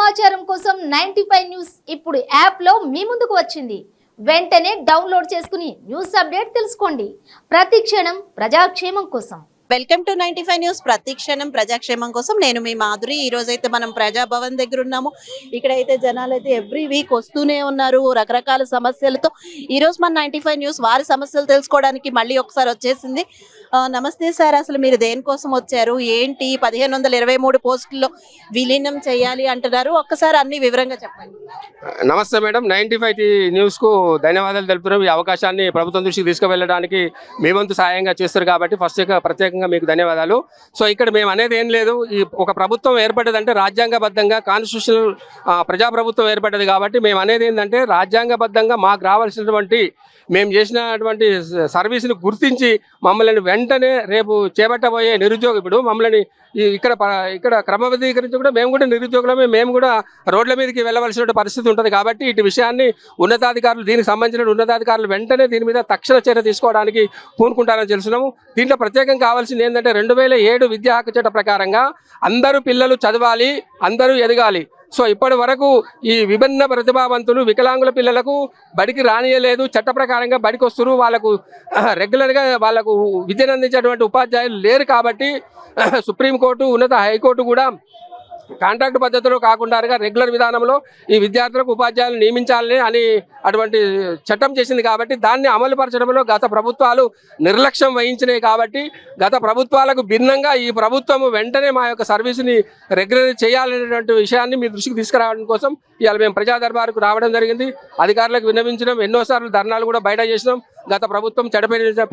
సమాచారం కోసం 95 న్యూస్ ఇప్పుడు యాప్ లో మీ ముందుకు వచ్చింది. వెంటనే డౌన్లోడ్ చేసుకుని న్యూస్ అప్డేట్ తెలుసుకోండి. ప్రతి క్షణం ప్రజాక్షేమం కోసం. Welcome to 95 news. ప్రతిక్షణం ప్రజాక్షేమం కోసం నేను మీ మాధురి. ఈ రోజు అయితే మనం ప్రజాభవన్ దగ్గర ఉన్నాము. ఇక్కడైతే జనాలు అయితే ఎవ్రీ వీక్ వస్తూనే ఉన్నారు రకరకాల సమస్యలతో. ఈ రోజు మన 95 న్యూస్ వారి సమస్యలు తెలుసుకోవడానికి మళ్ళీ ఒకసారి వచ్చేసింది. నమస్తే సార్, అసలు మీరు దేనికోసం వచ్చారు, ఏంటి 1523 పోస్టుల్లో విలీనం చేయాలి అంటున్నారు, ఒక్కసారి అన్ని వివరంగా చెప్పండి. నమస్తే మేడం, 95 న్యూస్ కు ధన్యవాదాలు తెలుపుతున్నాం. ఈ అవకాశాన్ని ప్రభుత్వం దృష్టికి తీసుకువెళ్ళడానికి మీ వంతు సాయంగా చేస్తారు కాబట్టి ప్రత్యేకంగా మీకు ధన్యవాదాలు. సో ఇక్కడ మేము అనేది ఏం లేదు, ఈ ఒక ప్రభుత్వం ఏర్పడ్డదంటే రాజ్యాంగబద్ధంగా కాన్స్టిట్యూషనల్ ప్రజాప్రభుత్వం ఏర్పడ్డది కాబట్టి మేము అనేది ఏంటంటే రాజ్యాంగబద్ధంగా మాకు రావాల్సినటువంటి మేము చేసినటువంటి సర్వీస్ని గుర్తించి మమ్మల్ని వెంటనే రేపు చేపట్టబోయే నిరుద్యోగ ఇప్పుడు మమ్మల్ని ఇక్కడ క్రమబద్ధీకరించి కూడా మేము కూడా నిరుద్యోగులమే, మేము కూడా రోడ్ల మీదకి వెళ్ళవలసిన పరిస్థితి ఉంటుంది కాబట్టి ఇటు విషయాన్ని ఉన్నతాధికారులు దీనికి సంబంధించిన ఉన్నతాధికారులు వెంటనే దీని మీద తక్షణ చర్య తీసుకోవడానికి పూనుకుంటారని తెలుసున్నాము. దీంట్లో ప్రత్యేకంగా కావాల్సింది ఏంటంటే 2007 విద్యా హక్కు చట్ట ప్రకారంగా అందరూ పిల్లలు చదవాలి, అందరూ ఎదగాలి. సో ఇప్పటి వరకు ఈ విభిన్న ప్రతిభావంతులు వికలాంగుల పిల్లలకు బడికి రానియలేదు. చట్ట ప్రకారంగా బడికి వస్తున్నారు, వాళ్ళకు రెగ్యులర్గా వాళ్ళకు విద్యను అందించేటువంటి ఉపాధ్యాయులు లేరు కాబట్టి సుప్రీంకోర్టు ఉన్నత హైకోర్టు కూడా కాంట్రాక్ట్ పద్ధతిలో కాకుండా రెగ్యులర్ విధానంలో ఈ విద్యార్థులకు ఉపాధ్యాయులు నియమించాలని అని అటువంటి చట్టం చేసింది కాబట్టి దాన్ని అమలు పరచడంలో గత ప్రభుత్వాలు నిర్లక్ష్యం వహించినాయి కాబట్టి గత ప్రభుత్వాలకు భిన్నంగా ఈ ప్రభుత్వం వెంటనే మా యొక్క సర్వీస్ని రెగ్యులర్ చేయాలనేటువంటి విషయాన్ని మీ దృష్టికి తీసుకురావడం కోసం ఇవాళ మేము ప్రజా దర్బారుకు రావడం జరిగింది. అధికారులకు విన్నవించడం, ఎన్నోసార్లు ధర్నాలు కూడా బయట చేసినాం. గత ప్రభుత్వం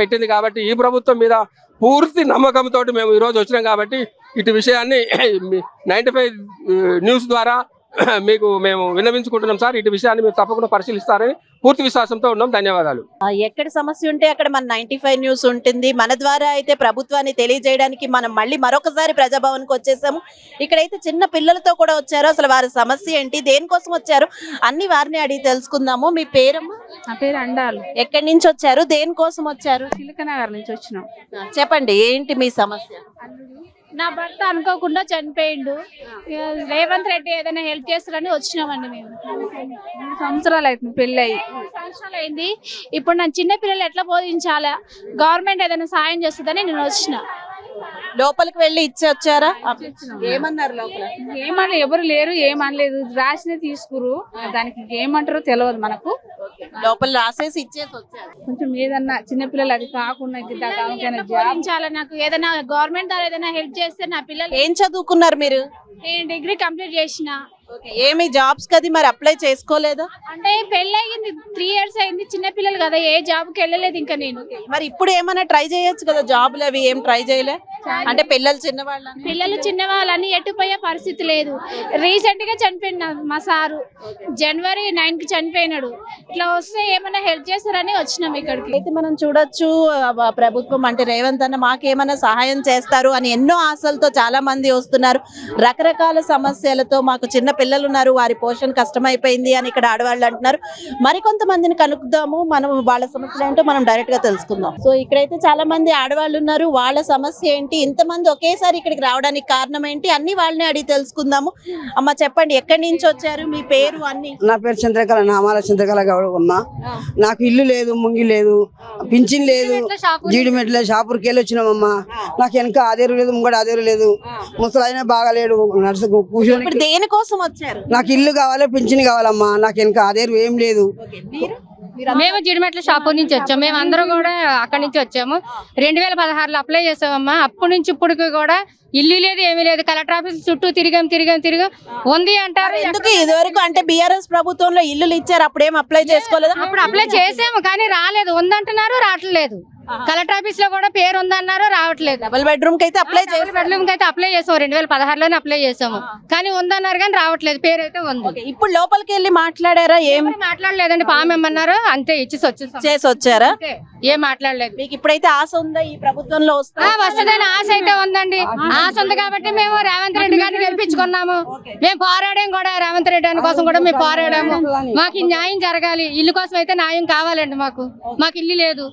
పెట్టింది కాబట్టి ఈ ప్రభుత్వం మీద పూర్తి నమ్మకంతో మేము ఈరోజు వచ్చినాం కాబట్టి ఇటు విషయాన్ని 95 న్యూస్ ద్వారా మీకు మేము విన్నవించుకుంటున్నాం సార్. ఇటు విషయాన్ని మీరు తప్పకుండా పరిశీలిస్తారని పూర్తి విశ్వాసంతో ఉన్నాం. ధన్యవాదాలు. ఎక్కడ సమస్య ఉంటే అక్కడ మన 95 న్యూస్ ఉంటుంది. మన ద్వారా అయితే ప్రభుత్వాన్ని తెలియజేయడానికి మనం మళ్ళీ మరొకసారి ప్రజాభవన్కి వచ్చేసాము. ఇక్కడైతే చిన్న పిల్లలతో కూడా వచ్చారు. అసలు వారి సమస్య ఏంటి, దేనికోసం వచ్చారు అన్ని వారిని అడిగి తెలుసుకుందాము. మీ పేరమ్మా? నా పేరు అండాలు. ఎక్కడి నుంచి వచ్చారు, దేనికోసం వచ్చారు? చిలకనగర్ నుంచి వచ్చినాం. చెప్పండి, ఏంటి మీ సమస్య? నా భర్త అనుకోకుండా చనిపోయిండు. రేవంత్ రెడ్డి ఏదైనా హెల్ప్ చేస్తారని వచ్చినామండి. మేము 3 సంవత్సరాలు అవుతుంది పెళ్ళి అయ్యి. 3 సంవత్సరాలు అయింది. ఇప్పుడు నా చిన్న పిల్లలు ఎట్లా బోధించాలా, గవర్నమెంట్ ఏదైనా సాయం చేస్తుందని నేను వచ్చిన. లోపలికి వెళ్ళి ఇచ్చి వచ్చారా? ఏమన్నారు లోపల? ఏమన్నా ఎవరు లేరు, ఏమనలేదు. రాసినే తీసుకురు, దానికి ఏమంటారో తెలియదు మనకు. లోపల రాసేసి ఇచ్చేసి వచ్చారు. కొంచెం ఏదన్నా చిన్నపిల్లలు అది కాకుండా నాకు ఏదైనా గవర్నమెంట్ ద్వారా ఏదైనా హెల్ప్ చేస్తే నా పిల్లలు. ఏం చదువుకున్నారు మీరు? నేను డిగ్రీ కంప్లీట్ చేసిన. ఏమి జాబ్స్ కది మరి అప్లై చేసుకోలేదా? అంటే పెళ్లి అయింది 3 years అయింది, చిన్న పిల్లలు కదా, ఏ జాబ్ కి వెళ్ళలేదు ఇంకా నేను. మరి ఇప్పుడు ఏమైనా ట్రై చేయొచ్చు కదా, జాబ్లు అవి ఏం ట్రై చేయలే? అంటే పిల్లలు చిన్నవాళ్ళని ఎటు పోయే పరిస్థితి లేదు. రీసెంట్ గా చనిపోయిన మా సారు January 9 కి చనిపోయినాడు. ఇట్లా వస్తే ఏమైనా హెల్ప్ చేస్తారని వచ్చినాం ఇక్కడికి. అయితే మనం చూడొచ్చు ప్రభుత్వం అంటే రేవంత్ అన్న మాకేమైనా సహాయం చేస్తారు అని ఎన్నో ఆశలతో చాలా మంది వస్తున్నారు. రకరకాల సమస్యలతో మాకు చిన్న పిల్లలు ఉన్నారు, వారి పోషణ కష్టమైపోయింది అని ఇక్కడ ఆడవాళ్ళు అంటున్నారు. మరికొంతమందిని కనుక్కుందాము, మనం వాళ్ళ సమస్యలు ఏంటో మనం డైరెక్ట్ గా తెలుసుకుందాం. సో ఇక్కడైతే చాలా మంది ఆడవాళ్ళు ఉన్నారు, వాళ్ళ సమస్య ఏంటి, ఇంతమంది ఒకేసారి ఇక్కడికి రావడానికి కారణం ఏంటి, అన్ని వాళ్ళని అడిగి తెలుసుకుందాము. అమ్మ చెప్పండి, ఎక్కడి నుంచి వచ్చారు, మీ పేరు అన్ని? నా పేరు చంద్రకళ, నామాల చంద్రకళ గౌడ ఉన్నా. నాకు ఇల్లు లేదు, ముంగి లేదు, పింఛన్ లేదు, జీడిమెట్లే షాపూర్కి వెళ్ళి వచ్చినామమ్మా. నాకు వెనక ఆదేరు లేదు, ముంగడ ఆదేరు లేదు, ముసలైనా బాగాలేడు, నర్సు కూర్చొని. దేనికోసం వచ్చారు? నాకు ఇల్లు కావాలి, పింఛన్ కావాలమ్మా. నాకు వెనక ఆదేరు ఏం లేదు. మేము జిడిమెట్ల షాపు నుంచి వచ్చాము. మేము అందరూ కూడా అక్కడి నుంచి వచ్చాము. 2016లో అప్లై చేసామమ్మా. అప్పటి నుంచి ఇప్పటికి కూడా ఇల్లు లేదు, ఏమీ లేదు. కలెక్టర్ ఆఫీస్ చుట్టూ తిరిగాం ఉంది అంటారు. ఎందుకు ఇదివరకు అంటే బీఆర్ఎస్ ప్రభుత్వంలో ఇల్లులు ఇచ్చారు, అప్పుడేం అప్లై చేసుకోలేదు? అప్పుడు అప్లై చేసాము కానీ రాలేదు, ఉందంటున్నారు, రావట్లేదు. కలెక్టర్ ఆఫీస్ లో కూడా పేరు ఉందన్నారు, రావట్లేదు. డబుల్ బెడ్రూమ్ కి అయితే అప్లై చేసాము. 2016లోనే అప్లై చేసాము కానీ ఉందన్నారు కానీ రావట్లేదు, పేరు అయితే ఉంది. ఇప్పుడు లోపలికి వెళ్ళి మాట్లాడారా? ఏమి మాట్లాడలేదండి, పామేమన్నారు అంతే, చేసి వచ్చారా? ఏం మాట్లాడలేదు. మీకు ఇప్పుడైతే ఆశ ఉందా ఈ ప్రభుత్వంలో వస్తుందని? ఆశ అయితే ఉందండి, ఆశ ఉంది కాబట్టి మేము రేవంత్ రెడ్డి గారిని గెలిపించుకున్నాము. మేము పోరాడాము కూడా, రేవంత్ రెడ్డి గారి కోసం కూడా మేము పోరాడాము. మాకు న్యాయం జరగాలి, ఇల్లు కోసం అయితే న్యాయం కావాలండి. మాకు ఇల్లు లేదు.